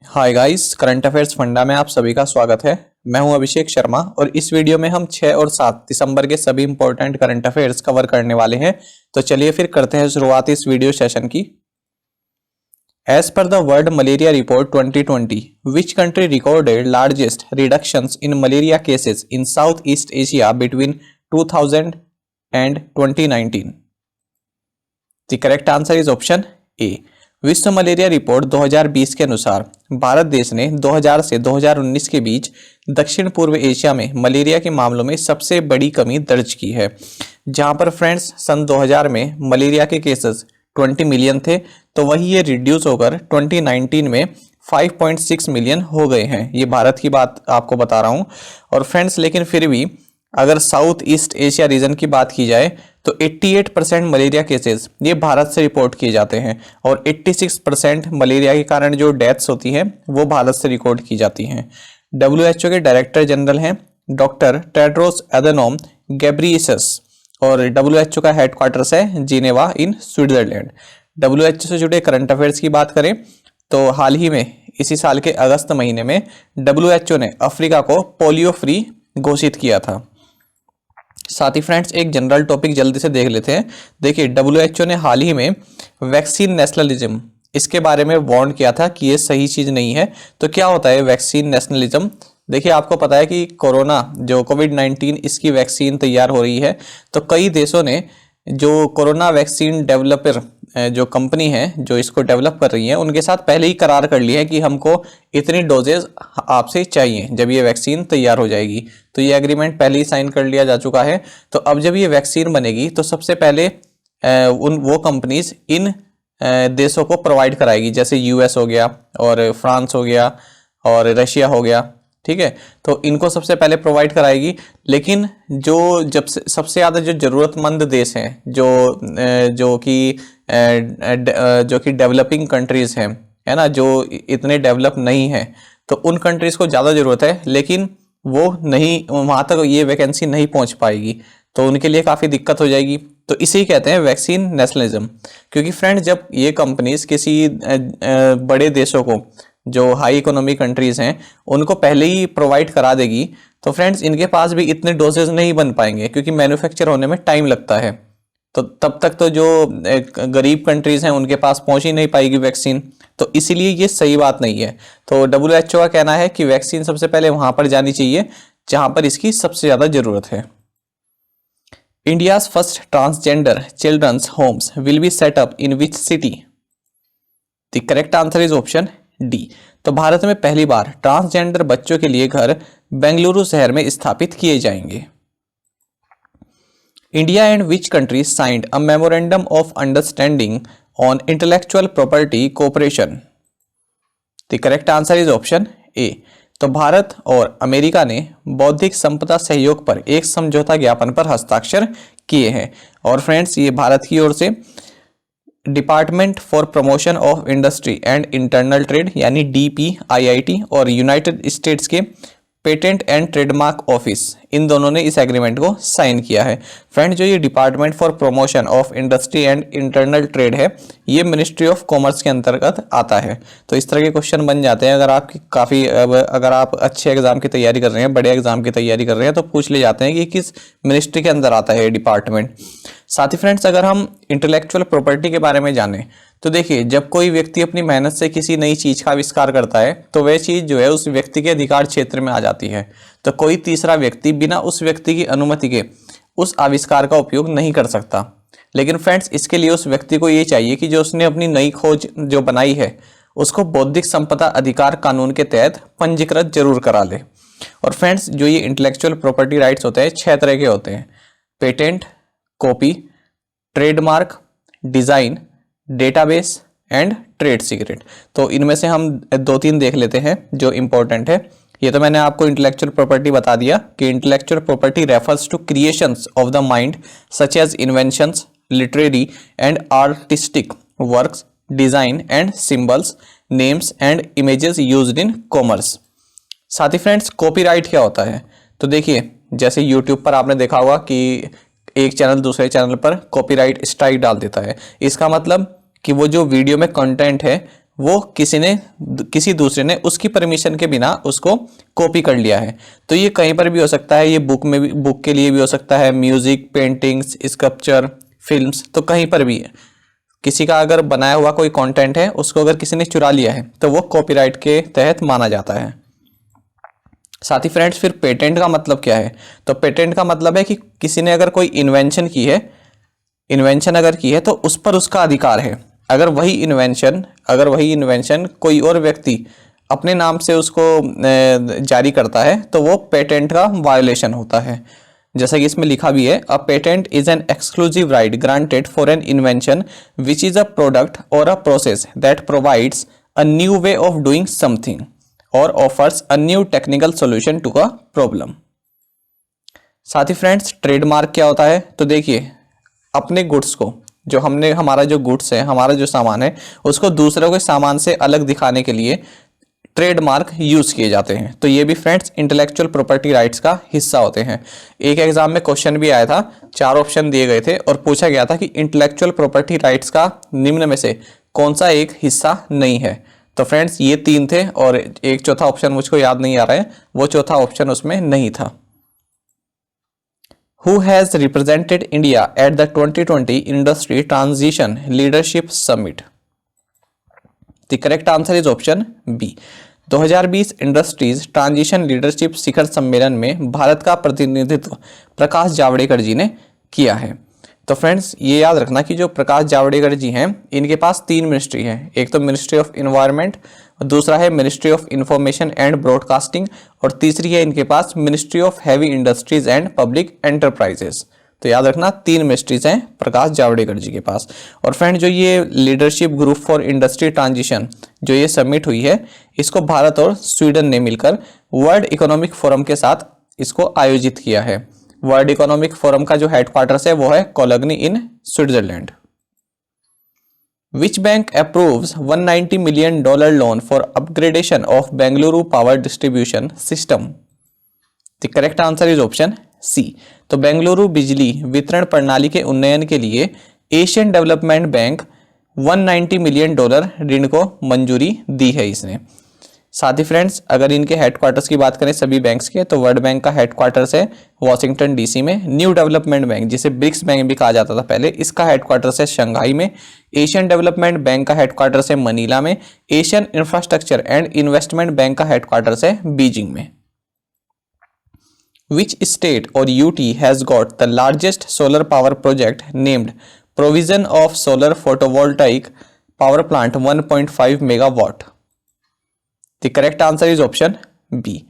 Hi guys, current affairs funda में आप सभी का स्वागत है। मैं हूं अभिषेक शर्मा और इस वीडियो में हम 6 और 7 दिसंबर के सभी इंपॉर्टेंट करंट अफेयर्स कवर करने वाले हैं। तो चलिए फिर करते हैं शुरुआत इस वीडियो सेशन की। As per the World Malaria Report 2020, which country recorded largest reductions in malaria cases in South East Asia between 2000 and 2019? The correct answer is option A. विश्व मलेरिया रिपोर्ट 2020 के अनुसार भारत देश ने 2000 से 2019 के बीच दक्षिण पूर्व एशिया में मलेरिया के मामलों में सबसे बड़ी कमी दर्ज की है। जहां पर फ्रेंड्स सन 2000 में मलेरिया के केसेस 20 मिलियन थे, तो वही ये रिड्यूस होकर 2019 में 5.6 मिलियन हो गए हैं। ये भारत की बात आपको बता रहा हूं। और फ्रेंड्स लेकिन फिर भी अगर साउथ ईस्ट एशिया रीजन की बात की जाए तो 88% मलेरिया केसेस ये भारत से रिपोर्ट किए जाते हैं और 86% मलेरिया के कारण जो डेथ्स होती हैं वो भारत से रिकॉर्ड की जाती हैं। WHO के डायरेक्टर जनरल हैं डॉक्टर टेड्रोस एधेनोम घेब्रेयेसस और WHO का हेडक्वार्टर्स है जिनेवा इन स्विट्जरलैंड। WHO से जुड़े करंट अफेयर्स की बात करें तो हाल ही में इसी साल के अगस्त महीने में WHO ने अफ्रीका को पोलियो फ्री घोषित किया था। साथ ही फ्रेंड्स एक जनरल टॉपिक जल्दी से देख लेते हैं। देखिए WHO ने हाल ही में वैक्सीन नेशनलिज्म इसके बारे में वार्न किया था कि ये सही चीज़ नहीं है। तो क्या होता है वैक्सीन नेशनलिज्म? देखिए आपको पता है कि कोरोना जो कोविड-19 इसकी वैक्सीन तैयार हो रही है, तो कई देशों ने जो कोरोना वैक्सीन डेवलपर जो कंपनी है जो इसको डेवलप कर रही है उनके साथ पहले ही करार कर लिया है कि हमको इतनी डोजेज आपसे चाहिए जब ये वैक्सीन तैयार हो जाएगी। तो ये एग्रीमेंट पहले ही साइन कर लिया जा चुका है। तो अब जब ये वैक्सीन बनेगी तो सबसे पहले वो कंपनीज इन देशों को प्रोवाइड कराएगी, जैसे US हो गया और फ्रांस हो गया और रशिया हो गया, ठीक है। तो इनको सबसे पहले प्रोवाइड कराएगी। लेकिन जब सबसे ज़्यादा जो ज़रूरतमंद देश हैं जो कि डेवलपिंग कंट्रीज़ हैं, है ना, जो इतने डेवलप नहीं हैं, तो उन कंट्रीज़ को ज़्यादा ज़रूरत है लेकिन वो नहीं, वहाँ तक ये वैकेंसी नहीं पहुँच पाएगी, तो उनके लिए काफ़ी दिक्कत हो जाएगी। तो इसे कहते हैं वैक्सीन नेशनलिज्म। क्योंकि फ्रेंड्स जब ये कंपनीज किसी बड़े देशों को जो हाई इकोनॉमी कंट्रीज हैं उनको पहले ही प्रोवाइड करा देगी तो फ्रेंड्स इनके पास भी इतने डोजेज नहीं बन पाएंगे क्योंकि मैन्युफैक्चर होने में टाइम लगता है। तो तब तक तो जो गरीब कंट्रीज हैं उनके पास पहुंच ही नहीं पाएगी वैक्सीन। तो इसीलिए ये सही बात नहीं है। तो WHO का कहना है कि वैक्सीन सबसे पहले वहां पर जानी चाहिए जहां पर इसकी सबसे ज्यादा जरूरत है। India's first transgender children's homes will be set up in which city? The correct answer is option D. तो भारत में पहली बार ट्रांसजेंडर बच्चों के लिए घर बेंगलुरु शहर में स्थापित किए जाएंगे। India and which country signed a memorandum of understanding on intellectual property cooperation? The correct answer is option ए। तो भारत और अमेरिका ने बौद्धिक संपदा सहयोग पर एक समझौता ज्ञापन पर हस्ताक्षर किए हैं। और फ्रेंड्स ये भारत की ओर से department for promotion of industry and internal trade यानी DPIIT और यूनाइटेड स्टेट्स के पेटेंट एंड ट्रेडमार्क ऑफिस, इन दोनों ने इस एग्रीमेंट को साइन किया है। फ्रेंड जो ये department for promotion of industry and internal trade है ये मिनिस्ट्री ऑफ कॉमर्स के अंतर्गत आता है। तो इस तरह के क्वेश्चन बन जाते हैं अगर आप अच्छे एग्जाम की तैयारी कर रहे हैं, बड़े एग्जाम की तैयारी कर रहे हैं, तो पूछ ले जाते हैं कि किस मिनिस्ट्री के अंदर आता है डिपार्टमेंट। साथ ही फ्रेंड्स अगर हम इंटेलेक्चुअल प्रॉपर्टी के बारे में जानें तो देखिए जब कोई व्यक्ति अपनी मेहनत से किसी नई चीज का आविष्कार करता है तो वह चीज जो है उस व्यक्ति के अधिकार क्षेत्र में आ जाती है। तो कोई तीसरा व्यक्ति बिना उस व्यक्ति की अनुमति के उस आविष्कार का उपयोग नहीं कर सकता। लेकिन फ्रेंड्स इसके लिए उस व्यक्ति को ये चाहिए कि जो उसने अपनी नई खोज जो बनाई है उसको बौद्धिक संपदा अधिकार कानून के तहत पंजीकृत जरूर करा ले। और फ्रेंड्स जो ये इंटेलेक्चुअल प्रॉपर्टी राइट्स होते हैं 6 तरह के होते हैं: patent, copy, trademark, design, database and trade secret. तो इनमें से हम 2-3 देख लेते हैं जो इंपॉर्टेंट है। ये तो मैंने आपको इंटेलेक्चुअल प्रॉपर्टी बता दिया कि intellectual property refers to creations of the mind such as inventions, literary and artistic works, design and symbols, names and images used in commerce. साथ ही फ्रेंड्स कॉपीराइट क्या होता है? तो देखिए जैसे यूट्यूब पर आपने देखा होगा कि एक चैनल दूसरे चैनल पर कॉपीराइट स्ट्राइक डाल देता है। इसका मतलब कि वो जो वीडियो में कंटेंट है वो किसी दूसरे ने उसकी परमिशन के बिना उसको कॉपी कर लिया है। तो ये कहीं पर भी हो सकता है, ये बुक के लिए भी हो सकता है, म्यूजिक, पेंटिंग्स, स्कल्पचर, फिल्म्स, तो कहीं पर भी है। किसी का अगर बनाया हुआ कोई कंटेंट है, उसको अगर किसी ने चुरा लिया है तो वो कॉपीराइट के तहत माना जाता है। साथ ही फ्रेंड्स फिर पेटेंट का मतलब क्या है? तो पेटेंट का मतलब है कि किसी ने अगर कोई इन्वेंशन अगर की है तो उस पर उसका अधिकार है। अगर वही इन्वेंशन कोई और व्यक्ति अपने नाम से उसको जारी करता है तो वो पेटेंट का वायोलेशन होता है। जैसा कि इसमें लिखा भी है, a patent is an exclusive right granted for an invention which is a product और a process that provides a new way of doing something और offers a new technical solution to a problem. साथ ही friends trademark क्या होता है? तो देखिए, अपने गुड्स को, हमारा जो गुड्स है, हमारा जो सामान है, उसको दूसरों के सामान से अलग दिखाने के लिए ट्रेडमार्क यूज किए जाते हैं। तो ये भी फ्रेंड्स इंटेलेक्चुअल प्रॉपर्टी राइट्स का हिस्सा होते हैं। एक एग्जाम में क्वेश्चन भी आया था, 4 ऑप्शन दिए गए थे और पूछा गया था कि इंटेलेक्चुअल प्रॉपर्टी राइट्स का निम्न में से कौन सा एक हिस्सा नहीं है। तो फ्रेंड्स ये 3 थे और एक चौथा ऑप्शन मुझको याद नहीं आ रहा है, वो चौथा ऑप्शन उसमें नहीं था। Who has represented India at the 2020 Industry Transition Leadership Summit? The correct answer is option B. 2020 industries transition leadership शिखर सम्मेलन में भारत का प्रतिनिधित्व प्रकाश जावड़ेकर जी ने किया है। तो फ्रेंड्स ये याद रखना कि जो प्रकाश जावड़ेकर जी हैं, इनके पास 3 मिनिस्ट्री है। एक तो मिनिस्ट्री ऑफ इन्वायरमेंट, दूसरा है ministry of information and broadcasting और तीसरी है इनके पास ministry of heavy industries and public enterprises. तो याद रखना 3 मिनिस्ट्रीज हैं प्रकाश जावड़ेकर जी के पास। और फ्रेंड जो ये leadership group for industry transition जो ये समिट हुई है, इसको भारत और स्वीडन ने मिलकर वर्ल्ड इकोनॉमिक फोरम के साथ इसको आयोजित किया है। वर्ल्ड इकोनॉमिक फोरम का जो हेडक्वार्टर्स है वो है Cologny in Switzerland. Which bank approves $190 million loan for upgradation of Bengaluru power distribution system? The correct answer is option C. तो बेंगलुरु बिजली वितरण प्रणाली के उन्नयन के लिए एशियन डेवलपमेंट बैंक $190 मिलियन ऋण को मंजूरी दी है इसने। साथ ही फ्रेंड्स अगर इनके हेडक्वार्टर्स की बात करें सभी बैंक्स के, तो वर्ल्ड बैंक का हेडक्वार्टर्स है वॉशिंगटन डीसी में। न्यू डेवलपमेंट बैंक जिसे ब्रिक्स बैंक भी कहा जाता था पहले, इसका हेडक्वार्टर्स है शंघाई में। एशियन डेवलपमेंट बैंक का हेडक्वार्टर्स है मनीला में। Asian infrastructure and investment bank का हेडक्वार्टर्स है बीजिंग में। Which state or UT has got the largest solar power project named Provision of Solar Photovoltaic Power Plant 1.5 megawatt? The correct answer is option B.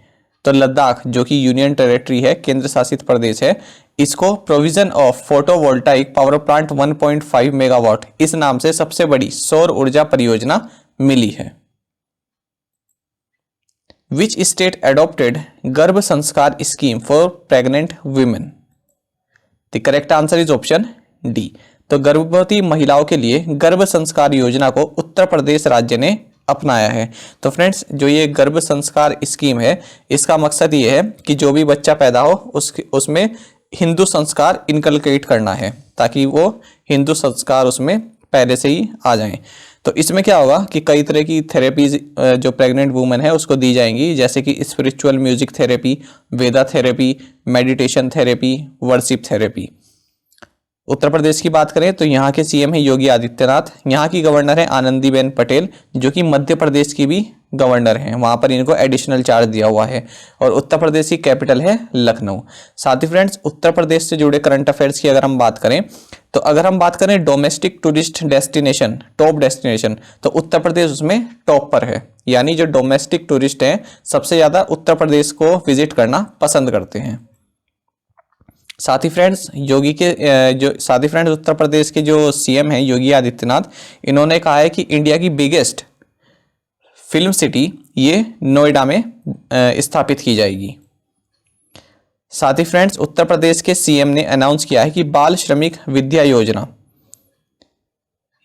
तो लद्दाख जो कि union territory है, केंद्र शासित प्रदेश है, इसको provision of photovoltaic power plant 1.5 megawatt इस नाम से सबसे बड़ी सौर ऊर्जा परियोजना मिली है। Which state adopted गर्भ संस्कार scheme for pregnant women? The correct answer is option D. तो गर्भवती महिलाओं के लिए गर्भ संस्कार योजना को उत्तर प्रदेश राज्य ने अपनाया है। तो फ्रेंड्स जो ये गर्भ संस्कार स्कीम है, इसका मकसद ये है कि जो भी बच्चा पैदा हो उसमें हिंदू संस्कार इनकलकेट करना है, ताकि वो हिंदू संस्कार उसमें पहले से ही आ जाएं। तो इसमें क्या होगा कि कई तरह की थेरेपीज जो प्रेग्नेंट वुमेन है उसको दी जाएंगी, जैसे कि spiritual music therapy, Veda therapy, meditation therapy, worship therapy. Uttar Pradesh की बात करें तो यहाँ के सीएम है योगी आदित्यनाथ। यहाँ की गवर्नर है आनंदीबेन पटेल जो कि मध्य प्रदेश की भी गवर्नर हैं, वहाँ पर इनको एडिशनल चार्ज दिया हुआ है। और उत्तर प्रदेश की कैपिटल है लखनऊ। साथ ही फ्रेंड्स उत्तर प्रदेश से जुड़े करंट अफेयर्स की अगर हम बात करें, तो अगर हम बात करें domestic tourist destination, top destination, तो उत्तर प्रदेश उसमें टॉप पर है। यानी जो डोमेस्टिक टूरिस्ट हैं सबसे ज़्यादा उत्तर प्रदेश को विजिट करना पसंद करते हैं। साथ ही फ्रेंड्स उत्तर प्रदेश के जो सीएम हैं योगी आदित्यनाथ, इन्होंने कहा है कि इंडिया की बिगेस्ट फिल्म सिटी ये नोएडा में स्थापित की जाएगी। साथ ही फ्रेंड्स उत्तर प्रदेश के सीएम ने अनाउंस किया है कि बाल श्रमिक विद्या योजना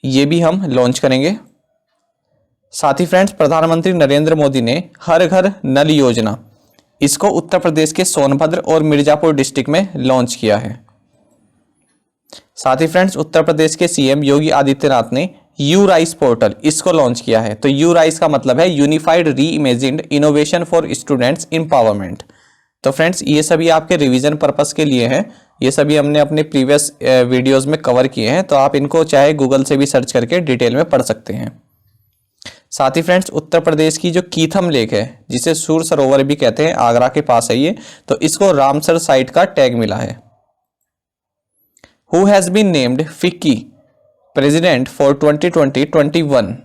ये भी हम लॉन्च करेंगे। साथ ही फ्रेंड्स प्रधानमंत्री नरेंद्र मोदी ने हर घर नल योजना, इसको उत्तर प्रदेश के सोनभद्र और मिर्जापुर डिस्ट्रिक्ट में लॉन्च किया है। साथ ही फ्रेंड्स उत्तर प्रदेश के सीएम योगी आदित्यनाथ ने यू राइस पोर्टल, इसको लॉन्च किया है। तो यू राइस का मतलब है यूनिफाइड री imagined innovation for students empowerment. तो फ्रेंड्स ये सभी आपके रिवीजन पर्पस के लिए हैं, ये सभी हमने अपने प्रीवियस वीडियोस में कवर किए हैं, तो आप इनको चाहे गूगल से भी सर्च करके डिटेल में पढ़ सकते हैं। साथ ही फ्रेंड्स उत्तर प्रदेश की जो कीथम लेक है, जिसे सूर सरोवर भी कहते हैं, आगरा के पास है ये, तो इसको रामसर साइट का टैग मिला है। Who has been named FICCI president for 2020-21?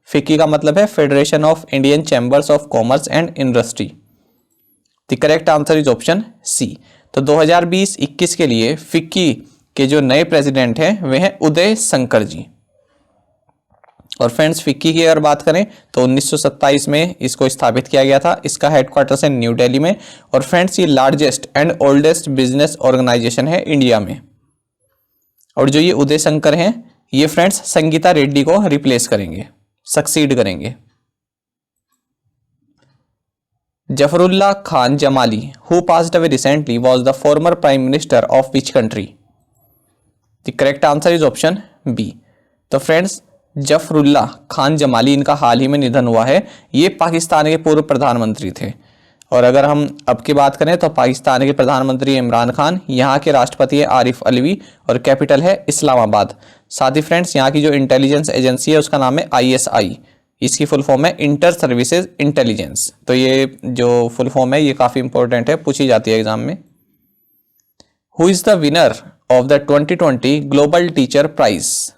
FICCI का मतलब है Federation of Indian Chambers of Commerce and Industry. The correct answer is option C. तो 2020-21 के लिए फिक्की के जो नए प्रेसिडेंट हैं वे हैं उदय शंकर जी। और फ्रेंड्स फिक्की की अगर बात करें तो 1927 में इसको स्थापित किया गया था। इसका हेडक्वार्टर्स है न्यू दिल्ली में। और फ्रेंड्स ये largest and oldest business organisation है इंडिया में। और जो ये उदय शंकर हैं ये फ्रेंड्स संगीता रेड्डी को रिप्लेस करेंगे, सक्सीड करेंगे। Zafarullah Khan Jamali who passed away recently was the former prime minister of which country? The correct answer is option B. तो फ्रेंड्स जफरुल्लाह खान जमाली, इनका हाल ही में निधन हुआ है। ये पाकिस्तान के पूर्व प्रधानमंत्री थे। और अगर हम अब की बात करें तो पाकिस्तान के प्रधानमंत्री इमरान खान, यहाँ के राष्ट्रपति है आरिफ अलवी और कैपिटल है इस्लामाबाद। साथ ही फ्रेंड्स यहाँ की जो इंटेलिजेंस एजेंसी है उसका नाम है ISI। इसकी फुल फॉर्म है इंटर सर्विसेज इंटेलिजेंस। तो ये जो फुल फॉर्म है ये काफ़ी इंपॉर्टेंट है, पूछी जाती है एग्जाम में। Who is the winner of the 2020 Global Teacher Prize?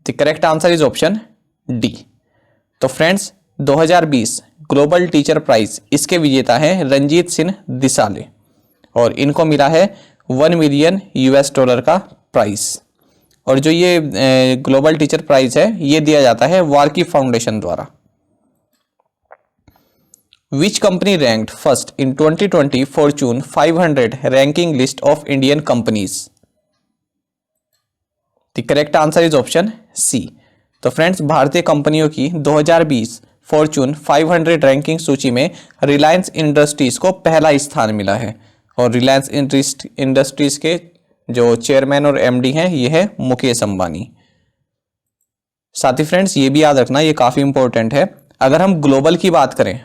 The correct answer is option D. तो फ्रेंड्स 2020 ग्लोबल टीचर प्राइज, इसके विजेता हैं रंजीत सिंह दिसाले और इनको मिला है $1 मिलियन का प्राइज। और जो ये ग्लोबल टीचर प्राइज है ये दिया जाता है वार्की फाउंडेशन द्वारा। Which company ranked first in 2020 Fortune 500 ranking list of Indian companies? The correct answer is option C. तो फ्रेंड्स भारतीय कंपनियों की 2020 फॉर्च्यून 500 रैंकिंग सूची में रिलायंस इंडस्ट्रीज को पहला स्थान मिला है। और रिलायंस इंडस्ट्रीज के जो चेयरमैन और MD हैं ये है मुकेश अंबानी। साथ ही फ्रेंड्स ये भी याद रखना, ये काफ़ी इंपॉर्टेंट है। अगर हम ग्लोबल की बात करें,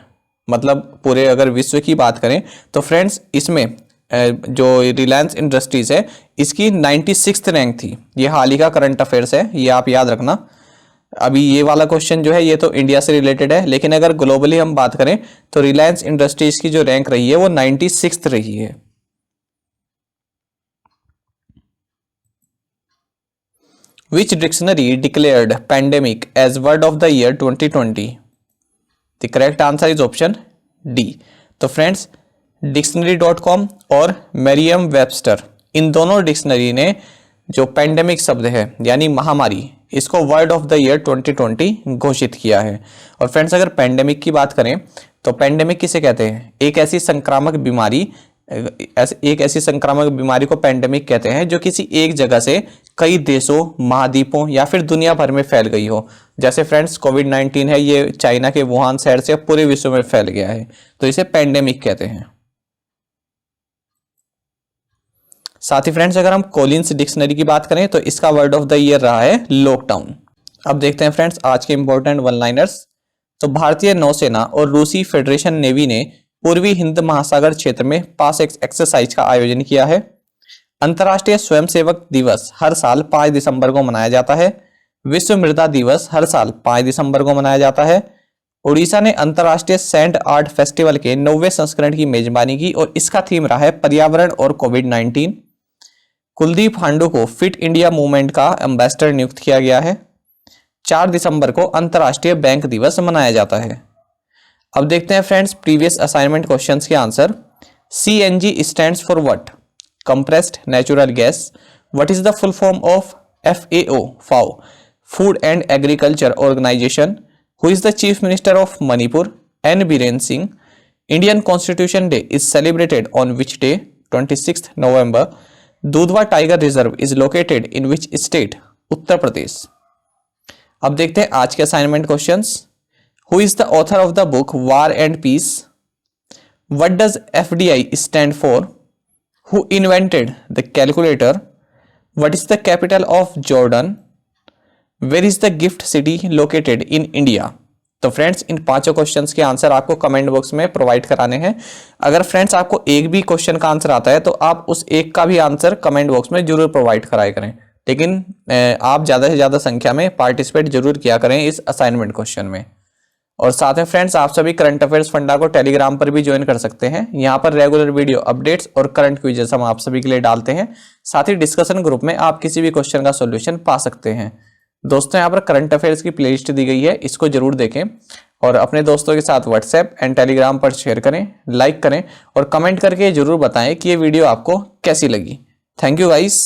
मतलब पूरे अगर विश्व की बात करें, तो फ्रेंड्स इसमें जो रिलायंस इंडस्ट्रीज है इसकी 96th रैंक थी। ये हाल ही का करंट अफेयर्स है, ये आप याद रखना। अभी ये वाला क्वेश्चन जो है ये तो इंडिया से रिलेटेड है, लेकिन अगर ग्लोबली हम बात करें तो रिलायंस इंडस्ट्रीज की जो रैंक रही है वो 96th रही है। Which dictionary declared pandemic as word of the year 2020? The correct answer is option D. तो फ्रेंड्स dictionary.com और मेरियम वेबस्टर, इन दोनों डिक्शनरी ने जो पैंडेमिक शब्द है यानी महामारी, इसको वर्ड ऑफ द ईयर 2020 घोषित किया है। और फ्रेंड्स अगर पैंडेमिक की बात करें तो पैंडेमिक किसे कहते हैं? एक ऐसी संक्रामक बीमारी को पैंडेमिक कहते हैं जो किसी एक जगह से कई देशों, महाद्वीपों या फिर दुनिया भर में फैल गई हो। जैसे फ्रेंड्स कोविड-19 है, ये चाइना के वुहान शहर से पूरे विश्व में फैल गया है, तो इसे पैंडेमिक कहते हैं। साथ ही फ्रेंड्स अगर हम कोलिन्स डिक्शनरी की बात करें तो इसका वर्ड ऑफ द ईयर रहा है लॉकडाउन। अब देखते हैं फ्रेंड्स आज के इंपॉर्टेंट वन लाइनर्स। तो भारतीय नौसेना और रूसी फेडरेशन नेवी ने पूर्वी हिंद महासागर क्षेत्र में पास एक्सरसाइज का आयोजन किया है। अंतर्राष्ट्रीय स्वयंसेवक दिवस हर साल 5 दिसंबर को मनाया जाता है। विश्व मृदा दिवस हर साल 5 दिसंबर को मनाया जाता है। उड़ीसा ने अंतर्राष्ट्रीय सैंड आर्ट फेस्टिवल के 90वें संस्करण की मेजबानी की और इसका थीम रहा है पर्यावरण और कोविड-19। कुलदीप हांडू को फिट इंडिया मूवमेंट का एम्बेसडर नियुक्त किया गया है। 4 दिसंबर को अंतर्राष्ट्रीय बैंक दिवस मनाया जाता है। अब देखते हैं फ्रेंड्स प्रीवियस असाइनमेंट क्वेश्चंस के answer. CNG stands for what? Compressed natural gas. What is the full form of FAO food and agriculture organization? Who is the chief minister of Manipur? N Biren Singh. Indian constitution day is celebrated on which day? 26 November. Dudhwa tiger reserve is located in which state? Uttar Pradesh. अब देखते हैं आज के assignment questions. Who is the author of the book War and Peace? What does FDI stand for? Who invented the calculator? What is the capital of Jordan? Where is the GIFT city located in India. तो friends इन पांचों questions के answer आपको comment box में provide कराने हैं। अगर friends आपको एक भी क्वेश्चन का आंसर आता है तो आप उस एक का भी आंसर कमेंट बॉक्स में जरूर प्रोवाइड कराया करें, लेकिन आप ज़्यादा से ज़्यादा संख्या में पार्टिसिपेट जरूर किया करें इस असाइनमेंट क्वेश्चन में। और साथ में फ्रेंड्स आप सभी करंट अफेयर्स फंडा को टेलीग्राम पर भी ज्वाइन कर सकते हैं। यहाँ पर रेगुलर वीडियो अपडेट्स और करंट क्विजेस हम आप सभी के लिए डालते हैं। साथ ही डिस्कशन ग्रुप में आप किसी भी क्वेश्चन का सॉल्यूशन पा सकते हैं। दोस्तों यहाँ पर करंट अफेयर्स की प्लेलिस्ट दी गई है, इसको जरूर देखें और अपने दोस्तों के साथ व्हाट्सएप एंड टेलीग्राम पर शेयर करें, लाइक करें और कमेंट करके जरूर बताएं कि ये वीडियो आपको कैसी लगी। Thank you guys.